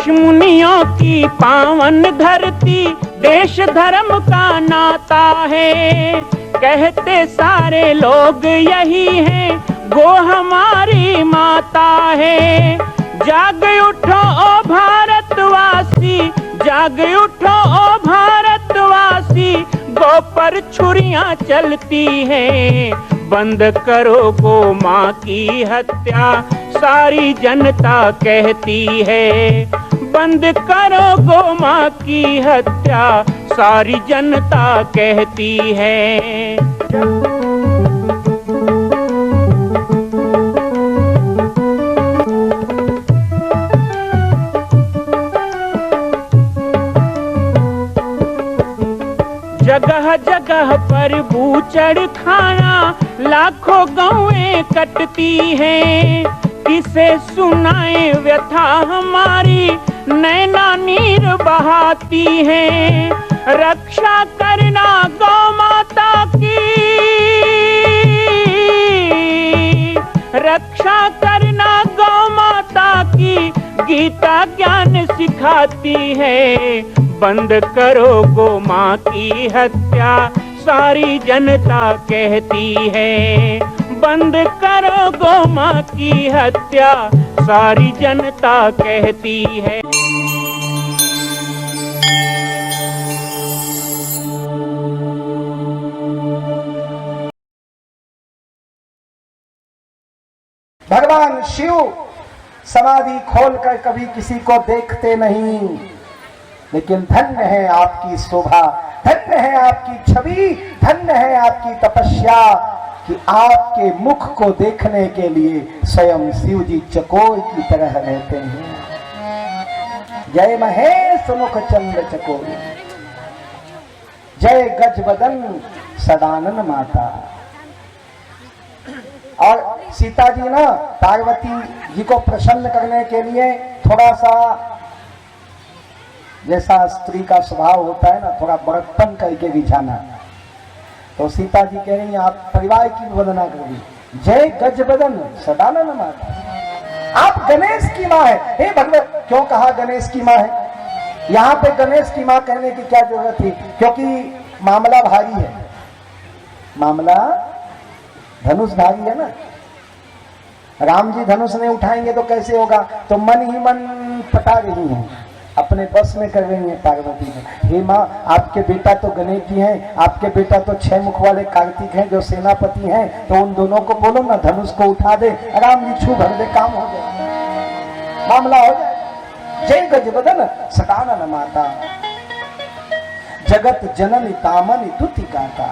ऋषि मुनियों की पावन धरती, देश धर्म का नाता है। कहते सारे लोग यही हैं, गो हमारी माता है। जाग उठो ओ भारतवासी, जाग उठो ओ भारतवासी, गो पर छुरियां चलती हैं। बंद करो गो माँ की हत्या, सारी जनता कहती है। बंद करो गो माँ की हत्या, सारी जनता कहती है। जगह जगह पर बूचड़ खाना, लाखों गौएं कटती हैं। किसे सुनाए व्यथा हमारी, नैना नीर बहाती हैं। रक्षा करना गौ माता की, रक्षा करना गौ माता की, गीता ज्ञान सिखाती है। बंद करो गो माँ की हत्या, सारी जनता कहती है। बंद करो गो माँ की हत्या, सारी जनता कहती है। भगवान शिव समाधि खोलकर कभी किसी को देखते नहीं, लेकिन धन्य है आपकी शोभा, धन्य है आपकी छवि, धन्य है आपकी तपस्या कि आपके मुख को देखने के लिए स्वयं शिव जी चकोर की तरह रहते हैं। जय महेश मुख चंद्र चकोर, जय गजबदन सदानन माता। और सीता जी ना पार्वती जी को प्रसन्न करने के लिए थोड़ा सा, जैसा स्त्री का स्वभाव होता है ना, थोड़ा बड़प्पन करके बिछाना, तो सीता जी कह रही हैं आप परिवार की वंदना करिए। जय गजबदन सदानन माता, आप गणेश की माँ है। हे भगवत, क्यों कहा गणेश की माँ है? यहाँ पे गणेश की माँ कहने की क्या जरूरत थी? क्योंकि मामला भारी है, मामला धनुषधारी है ना। राम जी धनुष नहीं उठाएंगे तो कैसे होगा? तो मन ही मन पटा रही हैं, अपने बस में कर रही है पार्वती ने। हे माँ, आपके बेटा तो गणेश जी हैं, आपके बेटा तो 6 मुख वाले कार्तिक हैं जो सेनापति हैं, तो उन दोनों को बोलो ना धनुष को उठा दे, राम जी छू भर दे, काम हो जाए, मामला हो जाए। जय गजबदन सदानन माता, जगत जननी तामनी तुति गाता।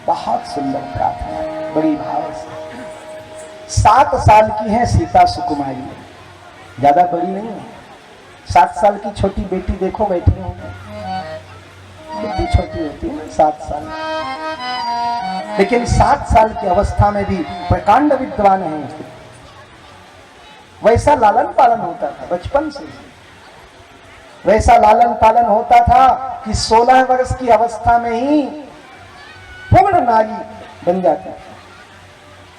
बहुत सुंदर प्रार्थना, बड़ी भाव से। 7 साल की है सीता सुकुमारी, ज्यादा बड़ी नहीं है। 7 साल की छोटी बेटी देखो बैठी होंगी, कितनी छोटी होती है ना, 7 साल। लेकिन 7 साल की अवस्था में भी प्रकांड विद्वान है। वैसा लालन पालन होता था बचपन से, वैसा लालन पालन होता था कि 16 वर्ष की अवस्था में ही पूर्ण नारी बन जाती थी।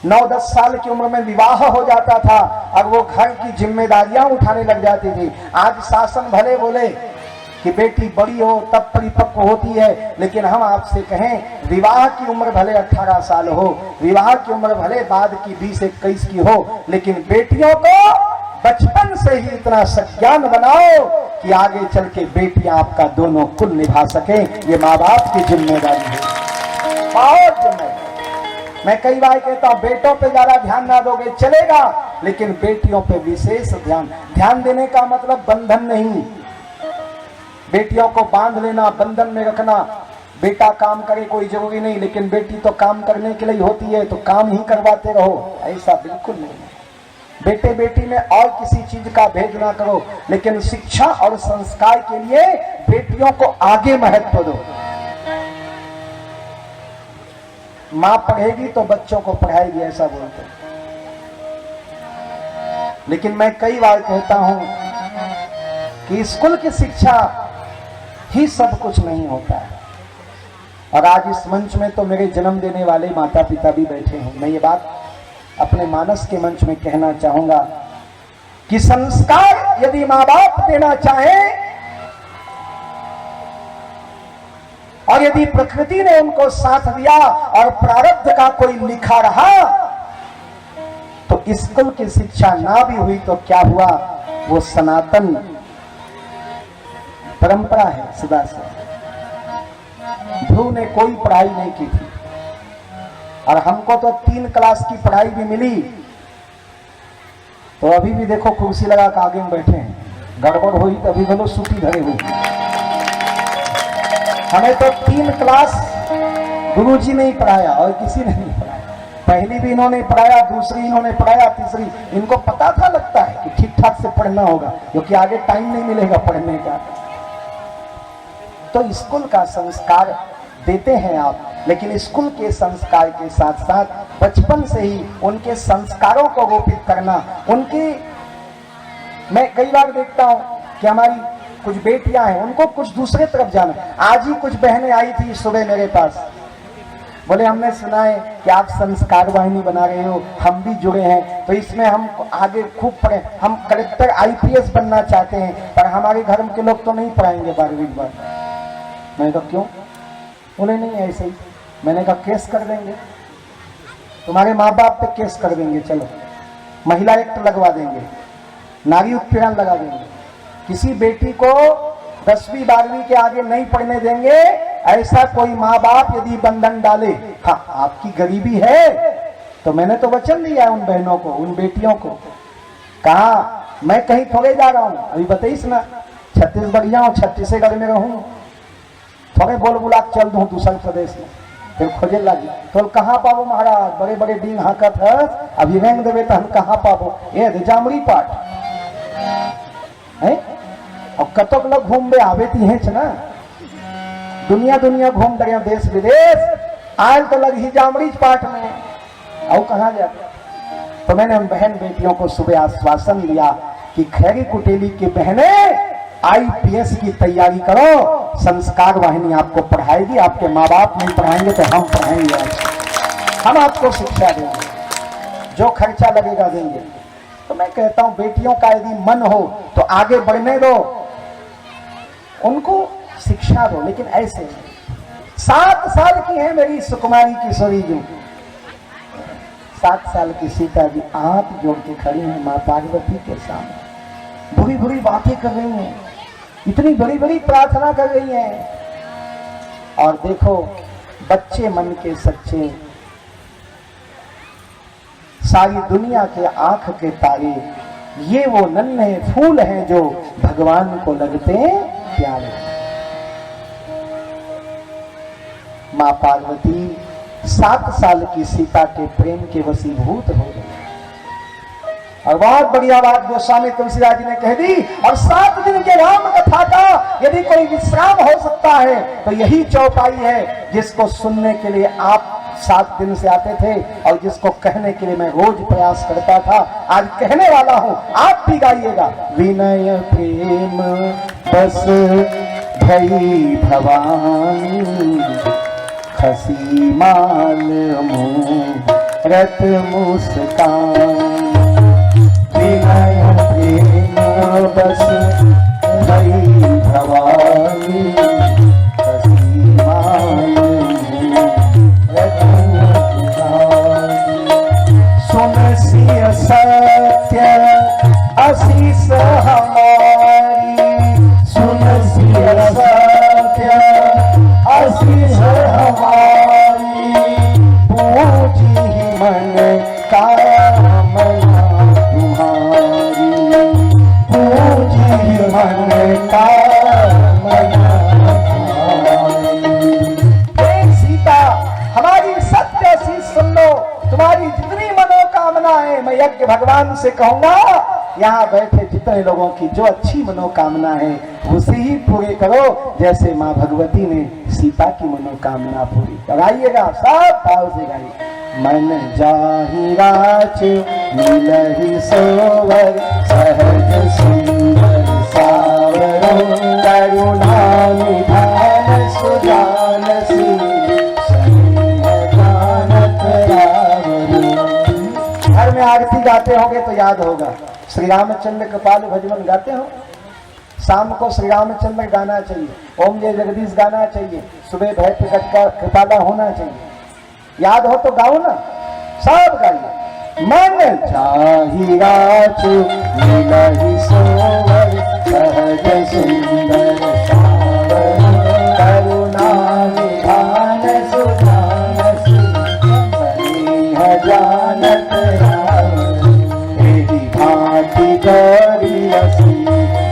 9-10 साल की उम्र में विवाह हो जाता था और वो घर की जिम्मेदारियां उठाने लग जाती थी। आज शासन भले बोले कि बेटी बड़ी हो तब परिपक्व होती है, लेकिन हम आपसे कहें विवाह की उम्र भले 18 साल हो, विवाह की उम्र भले बाद की 20-21 की हो, लेकिन बेटियों को बचपन से ही इतना सज्ञान बनाओ कि आगे चल के बेटियां आपका दोनों कुल निभा सके। ये माँ बाप की जिम्मेदारी है, बहुत जिम्मेदारी। मैं कई बार कहता हूं बेटों पे ज्यादा ध्यान ना दोगे चलेगा, लेकिन बेटियों पे विशेष ध्यान देने का मतलब बंधन नहीं, बेटियों को बांध लेना, बंधन में रखना। बेटा काम करे कोई जरूरी नहीं, लेकिन बेटी तो काम करने के लिए होती है, तो काम ही करवाते रहो, ऐसा बिल्कुल नहीं। बेटे बेटी में और किसी चीज का भेद ना करो, लेकिन शिक्षा और संस्कार के लिए बेटियों को आगे महत्व दो। मां पढ़ेगी तो बच्चों को पढ़ाएगी, ऐसा बोलते हैं। लेकिन मैं कई बार कहता हूं कि स्कूल की शिक्षा ही सब कुछ नहीं होता है। और आज इस मंच में तो मेरे जन्म देने वाले माता पिता भी बैठे हैं। मैं ये बात अपने मानस के मंच में कहना चाहूंगा कि संस्कार यदि मां बाप देना चाहें और यदि प्रकृति ने उनको साथ दिया और प्रारब्ध का कोई लिखा रहा, तो स्कूल की शिक्षा ना भी हुई तो क्या हुआ, वो सनातन परंपरा है सदा से। ध्रुव ने कोई पढ़ाई नहीं की थी और हमको तो 3 क्लास की पढ़ाई भी मिली, तो अभी भी देखो कुर्सी लगा के आगे में बैठे हैं। गड़बड़ हुई तो अभी बोलो सूटी धरे हुई। हमें तो 3 क्लास गुरुजी ने ही पढ़ाया और किसी ने नहीं पढ़ाया। पहली भी इन्होंने पढ़ाया, दूसरी इन्होंने पढ़ाया, तीसरी इनको पता था, लगता है कि ठीक ठाक से पढ़ना होगा क्योंकि आगे टाइम नहीं मिलेगा पढ़ने का। तो स्कूल का संस्कार देते हैं आप, लेकिन स्कूल के संस्कार के साथ साथ बचपन से ही उनके संस्कारों को रोपित करना। उनकी मैं कई बार देखता हूं कि हमारी कुछ बेटियां हैं, उनको कुछ दूसरे तरफ जाना। आज ही कुछ बहनें आई थी सुबह मेरे पास, बोले हमने सुना है कि आप संस्कार वाहिनी बना रहे हो, हम भी जुड़े हैं, तो इसमें हम आगे खूब पढ़े, हम कलेक्टर IPS बनना चाहते हैं, पर हमारे घर के लोग तो नहीं पढ़ाएंगे 12वीं के बाद। मैंने कहा क्यों? बोले नहीं ऐसे ही। मैंने कहा केस कर देंगे, तुम्हारे माँ बाप पे केस कर देंगे, चलो महिला एक्ट लगवा देंगे, नारी उत्पीड़न लगा देंगे, किसी बेटी को 10वीं 12वीं के आगे नहीं पढ़ने देंगे, ऐसा कोई माँ बाप यदि बंधन डाले। हाँ, आपकी गरीबी है तो मैंने तो वचन दिया उन बहनों को, उन बेटियों को, कहा मैं कहीं थोड़े जा रहा हूं, अभी बताइस ना छत्तीसगढ़िया हूं, छत्तीसगढ़ में रहूं, थोड़े बोल बुला चल दूं दूसरे प्रदेश में, फिर खोजे लगी तो कहाँ पाबो महाराज, बड़े बड़े डींग हाकत है, अभी रेंग देवे तो हम कहाँ पाबो, ये जामड़ी पाठ है। और कतक लोग घूमबे आवे थी है ना, दुनिया दुनिया घूम रहे देश विदेश, आज तो लग ही जामड़ी पाठ में, और कहाँ जाते। तो मैंने उन बहन बेटियों को सुबह आश्वासन दिया कि खैरी कुटेली की बहने IPS की तैयारी करो, संस्कार वाहिनी आपको पढ़ाएगी, आपके माँ बाप नहीं पढ़ाएंगे तो हम पढ़ाएंगे, हम आपको शिक्षा देंगे, जो खर्चा लगेगा देंगे। तो मैं कहता हूं बेटियों का यदि मन हो तो आगे बढ़ने दो, उनको शिक्षा दो, लेकिन ऐसे 7 साल की है मेरी सुकुमारी किशोरी जी, 7 साल की सीता जी हाथ जोड़ के खड़ी है माँ पार्वती के सामने, बुरी बुरी बातें कर रही हैं, इतनी बड़ी बड़ी प्रार्थना कर रही हैं। और देखो बच्चे मन के सच्चे, सारी दुनिया के आंख के तारे, ये वो नन्हे फूल हैं जो भगवान को लगते प्यारे। माँ पार्वती 7 साल की सीता के प्रेम के वशीभूत हो गई। और बहुत बढ़िया बात गोस्वामी तुलसीदास जी ने कह दी, और 7 दिन के राम कथा का यदि कोई विश्राम हो सकता है तो यही चौपाई है, जिसको सुनने के लिए आप 7 दिन से आते थे और जिसको कहने के लिए मैं रोज प्रयास करता था, आज कहने वाला हूं, आप भी गाइएगा। विनय प्रेम बस भई भवानी, खसी माल मूरत मुस्कान, विनय प्रेम बस भई भवानी, खसी माल मूरत मुस्कान, सुन सिय सत्य आशीष हमारी, सुन सिय सत्य आशीष हमारी, पूजी मन कामना तुम्हारी, पूजी मन कामना तुम्हारी। सीता हमारी सत्य आशीष सुन लो, तुम्हारी जितनी मनोकामना है मैं यज्ञ भगवान से कहूंगा, यहाँ बैठे जितने लोगों की जो अच्छी मनोकामना है उसे ही पूरे करो, जैसे माँ भगवती ने सीता की मनोकामना पूरी कराइएगा। सब भाव से गाइए। मन जाहि राच मिलहि सोवर, सहज सुंदर सावरो, करुणा निधान सुजान सी, स्नेह जानत रावरो। घर में आरती गाते होगे तो याद होगा, श्री रामचंद्र कृपालु भजन गाते हो। शाम को श्री रामचंद्र गाना चाहिए, ओम जय जगदीश गाना चाहिए, सुबह भय प्रकट का कृपाला होना चाहिए। याद हो तो गाओ ना, सब गाइए। मन चाही राजू मिलहि सोवर, सहज सुंदर सावर, करुणा निधान सुजान स्नेह जानत राम, एहि भांति गौरी असी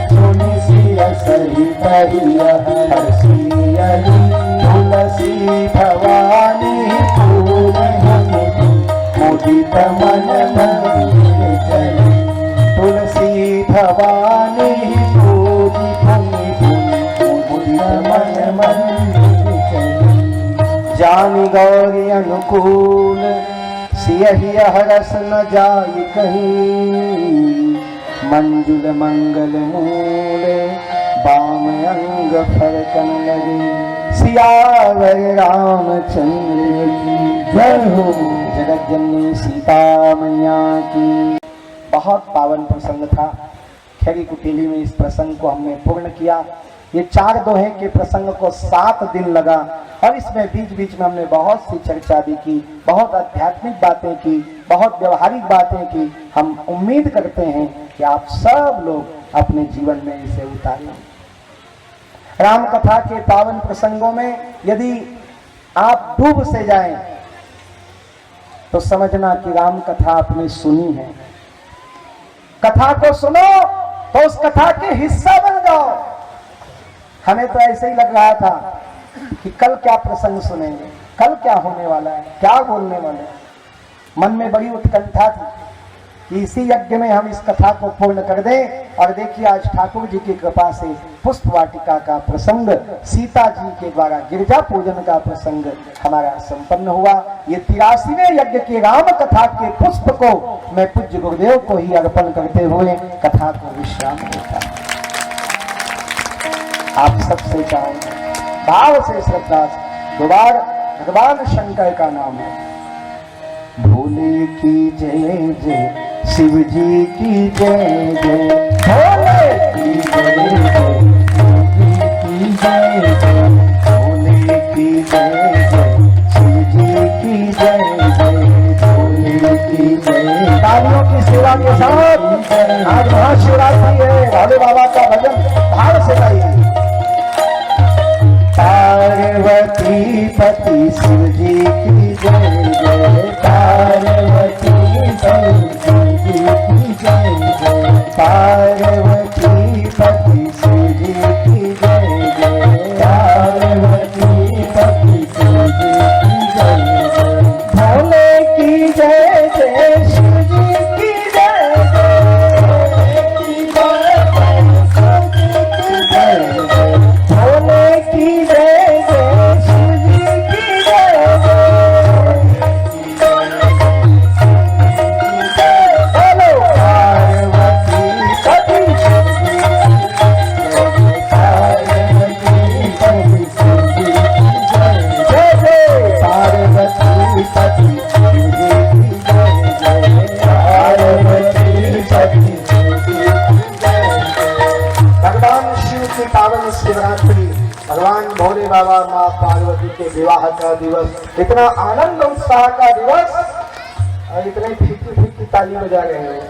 सुनि सिय सहित हर्षियली, तुलसी भवानी मुदित मन मंदिर चली, तुलसी भवानी पूजी भूमि मुदित मन मंदिर चली। जानी गौरी अनुकूल सियहि हरस न जाय कहीं, मंजुल मंगल मूल बाम अंग फरकन लगे, सियावर रामचंद्र की जय हो। जगत जननी सीता मैया की। बहुत पावन प्रसंग था। खैरी कुटीली में इस प्रसंग को हमने पूर्ण किया। ये 4 दोहे के प्रसंग को 7 दिन लगा और इसमें बीच बीच में हमने बहुत सी चर्चा भी की, बहुत आध्यात्मिक बातें की, बहुत व्यवहारिक बातें की। हम उम्मीद करते हैं कि आप सब लोग अपने जीवन में इसे उतारें। राम कथा के पावन प्रसंगों में यदि आप डूब से जाएं तो समझना कि राम कथा आपने सुनी है। कथा को सुनो तो उस कथा के हिस्सा बन जाओ। हमें तो ऐसे ही लग रहा था कि कल क्या प्रसंग सुनेंगे, कल क्या होने वाला है, क्या बोलने वाले हैं। मन में बड़ी उत्कंठा थी कि इसी यज्ञ में हम इस कथा को पूर्ण कर दें। और देखिए आज ठाकुर जी की कृपा से पुष्प वाटिका का प्रसंग, सीता जी के द्वारा गिरजा पूजन का प्रसंग हमारा संपन्न हुआ। ये 83वें यज्ञ के राम कथा के पुष्प को मैं पूज्य गुरुदेव को ही अर्पण करते हुए कथा को विश्राम देता हूं। आप सबसे चाहूंगा भाव से श्रद्धा से दोबार भगवान शंकर का नाम है। भोले की जय जय, शिव जी की जय जय, भोले की जय जय, शिव जी की जय जय, भोले की जय जय, शिव जी की जय जय, भोले की जय। तालियों की सेवा के साथ आज महाशिवरात्रि है। भोले बाबा का भजन भाव से गाइए। पार्वती पति शिव जी की जय जय, पार्वती शिव जी की जय जय, पार्वती पति शिव जी की जय जय, पार्वती पति शिव जी की जय जय, भोले की जय जय, शिव जी की जय जय, भोले की जय जय, शिव जी की जय जय, बोलो पार्वती पति शिव जी की पार्वती पति शिव जी की जय जय, पार्वती पति शिव जी की जय जय, पार्वती पति शिव जी की जय जय। भगवान शिव की पावन शिवरात्रि, भगवान भोले बाबा माँ पार्वती के विवाह का दिवस, इतना आनंद उत्साह का दिवस और इतने फीकी फीकी ताली बजा रहे हैं।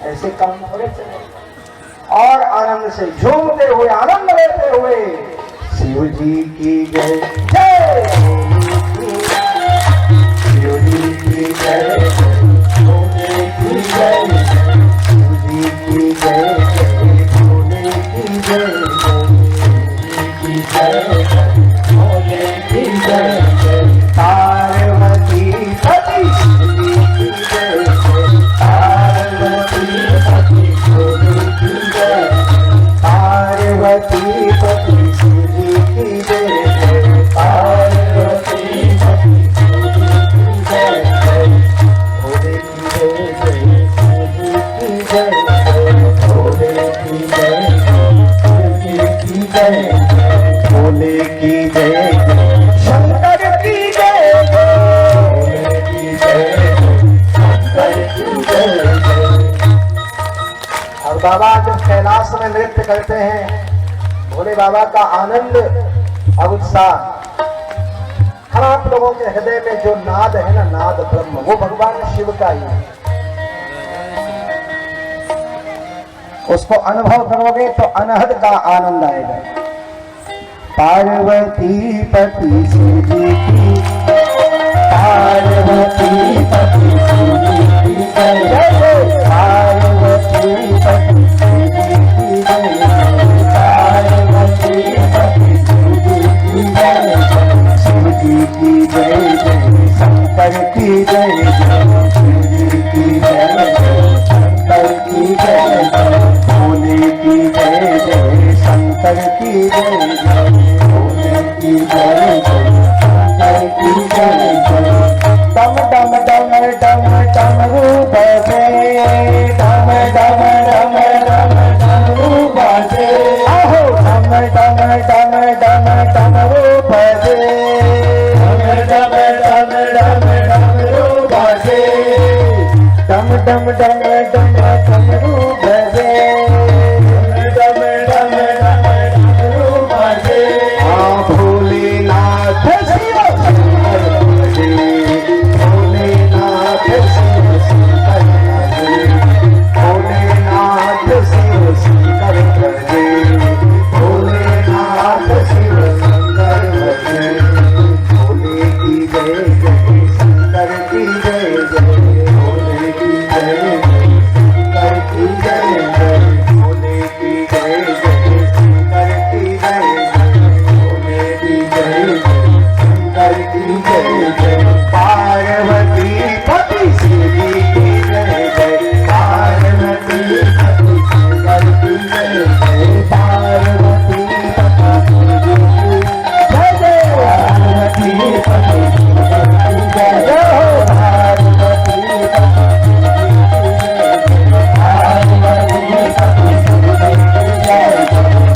ऐसे काम थोड़े चले। और आनंद से झूमते हुए आनंद लेते हुए शिव जी की जय जय, शिव जी की जय, भोले की जय, शिव जी की जय, भोले की जय, की जय, भोले की जय, पार्वती पति शिव जी की जय, पार्वती पति भोले की जय, पार्वती पति शिव जी की जय, पार्वती बाबा जब कैलाश में नृत्य करते हैं, भोले बाबा का आनंद और उत्साह, हम आप लोगों के हृदय में जो नाद है ना, नाद ब्रह्म, वो भगवान शिव का ही है। उसको अनुभव करोगे तो अनहद का आनंद आएगा। पार्वती पति शिव जी की, पार्वती पति शिव जी की जय, पार्वती पति शिव जी की जय, पार्वती पति शिव जी की जय, शिव जी की जय जय, शंकर की जय जय, शिव जी की जय जय, शंकर की जय जय, भोले की जय जय, शंकर की जय जय, भोले की जय जय, शंकर की जय जय। डम डम डम डम डम रूप से, डम डम डम डम डम रूप से, आहो डम डम डम डम डम रूप से, डम डम डम डम रूप से, डम डम डम डम डम रूप से, डम डम डम डम रूप से। हाँ भोलेनाथ शिव शंकर भजे, भोलेनाथ शिव शंकर भजे, भोलेनाथ शिव शंकर भजे, भोलेनाथ शिव शंकर भजे, भोले की जय जय, शंकर की जय जय, भोले की जय जय, शंकर की जय जय, भोले की जय जय, शंकर की जय जय, भोले की जय जय, शंकर की जय जय। पार्वती पति शिव जी की जय जय, पार्वती पति शंकर की जय जय, पार्वती पति शिव जी की जय जय, पार्वती पति शिव जी की जय जय, पार्वती पति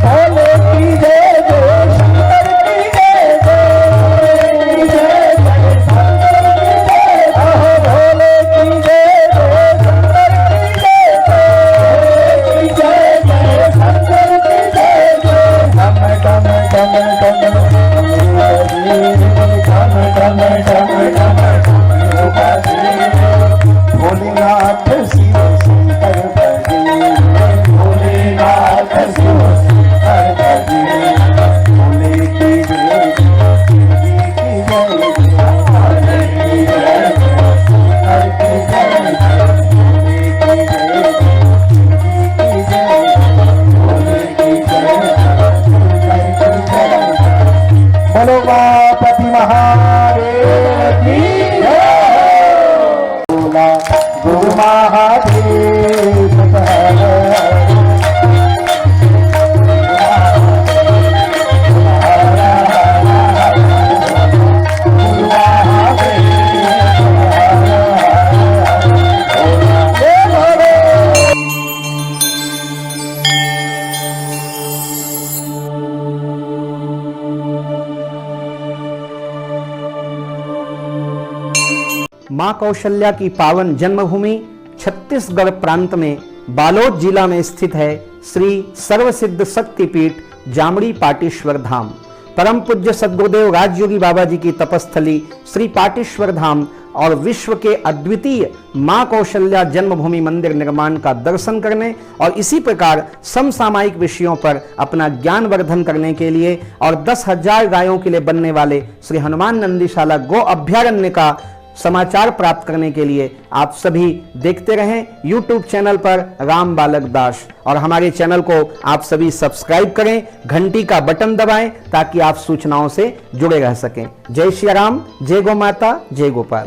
भोले की जय जय, शंकर की जय जय, जय जय शंकर की जय, आहो भोले की जय जय, शंकर की जय जय, जय जय शंकर की जय जय। डम डम डम डम डम डम डम डम, भोलेनाथ शिव शंकर भजे, भोलेनाथ शिव शंकर भजे, भोले की जय जय, शिव जी की जय जय, भोले की जय जय, शंकर की जय जय, भोले की जय जय, शिव जी की जय जय, भोले की जय जय, शंकर की जय जय। बोलो गणपति महादेव की जय। बोला गुरु महादेव मां कौशल्या की पावन जन्मभूमि छत्तीसगढ़ प्रांत में बालोद जिला में स्थित है श्री सर्वसिद्ध शक्तिपीठ जामड़ी पाटेश्वर धाम। परम पूज्य सद्गुरुदेव राजयोगी बाबा जी की तपस्थली श्री पाटेश्वर धाम और विश्व के अद्वितीय मां कौशल्या जन्मभूमि मंदिर निर्माण का दर्शन करने और इसी प्रकार समसामयिक विषयों पर अपना ज्ञान वर्धन करने के लिए और 10,000 गायों के लिए बनने वाले श्री हनुमान नंदीशाला गो अभ्यारण्य का समाचार प्राप्त करने के लिए आप सभी देखते रहें YouTube चैनल पर राम बालक दास, और हमारे चैनल को आप सभी सब्सक्राइब करें, घंटी का बटन दबाएं ताकि आप सूचनाओं से जुड़े रह सकें। जय श्री राम, जय गौ माता, जय गोपाल।